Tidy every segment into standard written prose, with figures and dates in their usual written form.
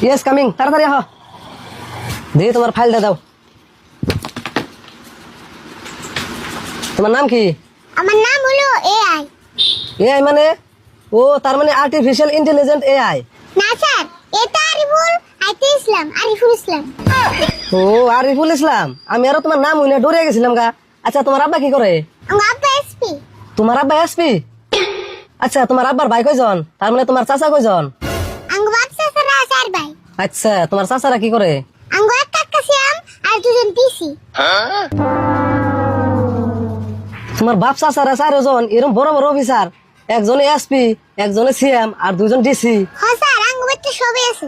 Yes coming, তাড়াতাড়ি আহ। দিয়ে তোমার ফাইলটা দাও। তোমার নাম কি? আমার নাম হলো এআই। এআই মানে? ও তার মানে আর্টিফিশিয়াল ইন্টেলিজেন্ট এআই। না স্যার, এটা আরিফুল ইসলাম। ও আরিফুল ইসলাম, আমি আরো তোমার নাম হইনা ডরে গেছিলাম গা। আচ্ছা তোমার আব্বা কি করে? আমার আব্বা এসপি। তোমার আব্বা এসপি? আচ্ছা তোমার আব্বার ভাই কয়জন? তার মানে তোমার চাচা কয়জন? আমার বাপ চাচারা চার ভাই। আচ্ছা তোমার চাচারা কি করে? আমার এক কাকা সিয়াম আর দুজন পিসি। তোমার বাপ চাচারা চারজন এরকম বড় বড় অফিসার, একজনে এসপি, একজনে সিএম আর দুজন ডিসি। হ্যাঁ স্যার, আমার বাড়িতে সবই আছে।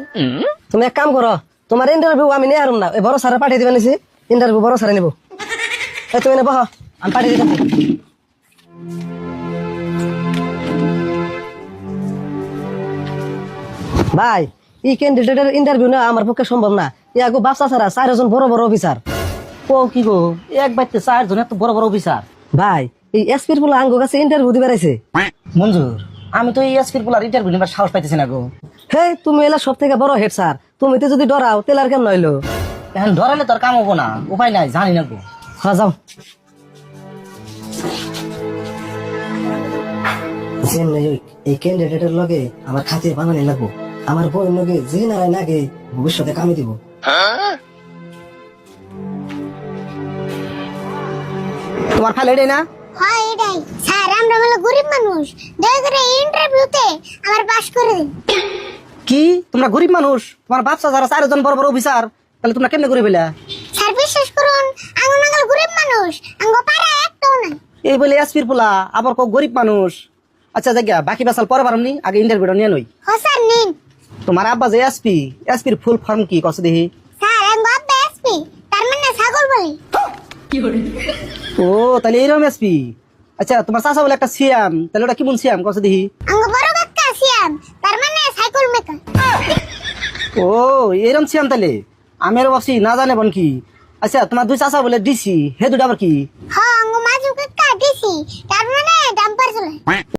তুমি এক কাম করো, তোমার ইন্টারভিউ আমি নিয়ে হারুম না, ওই বড় স্যারে পাঠিয়ে দিবেন। ইন্টারভিউ বড় স্যারে নিবো। তুমি নেবো, আমি পাঠিয়ে দিতে। ভাই এই ক্যান্ডিডেটের ইন্টারভিউ না আমার পক্ষে সম্ভব না। ইয়াগো বাচ্চা ছাড়া চারজন বড় বড় অফিসার। ও কি গো, এক বাইতে চারজন এত বড় বড় অফিসার? ভাই এই এসপির বলে আঙ্গো কাছে ইন্টারভিউ দিবে রাইছে। মঞ্জুর, আমি তো এই এসপির পোলার ইন্টারভিউ নিবার সাহস পাইতেছি না গো। হে তুমি এলা সব থেকে বড় হেড স্যার, তুমি তো যদি ডরাও তেলার কেন নইলো। এখন ধরালে তোর কাম হবো না, উপায় নাই, জানি না গো। হ্যাঁ যাও। এই ক্যান্ডিডেটের লগে আমার খাতির বানানি লাগবো। আমার বইয়ের লগে যে নারায় নাগে ভবিষ্যতে কামে দিব। তোমার ফাইল এটাই না? হ্যাঁ এটাই। স্যার আমরা হলো গরিব মানুষ, দয়া করে ইন্টারভিউতে আমার পাস করে দিন। কি তোমরা গরিব মানুষ? তোমার বাচ্চা যারা চারজন বড় বড় অফিসার, তাহলে তোমরা কেমনে করে পেলা? স্যার বিশ্বাস করুন, আঙ্গুল গরিব মানুষ, আঙ্গ পাড়া একটাও নাই। এই বলে এসপির পোলা আবার কো গরিব মানুষ। আচ্ছা জায়গা বাকি বাসাল পরে পারমনি, আগে ইন্টারভিউটা নিয়ে নই। হ্যাঁ স্যার নিন। তোমার আব্বা যে এসপি, এসপির ফুল ফর্ম কি কস দেখি? স্যার আঙ্গ আব্বা এসপি, তার মানে ছাগল বলি। ও তাহলে এইরকম এসপি। আচ্ছা তোমার চাচা বলে একটা সিয়াম, তাহলে ওটা কেমন সিয়াম কস দেখি? আঙ্গ বড় কাকা সিয়াম, তার মানে সাইকেল মেকার। ও এরম সিয়াম তাহলে আমি আরো ভাবছি না জানে বন কি। আচ্ছা তোমার দুই চাচা বলে ডিসি, হে দুটা আবার কি? হ্যাঁ আঙ্গ মাজু কাকা ডিসি, তার মানে ডাম্পার চলে।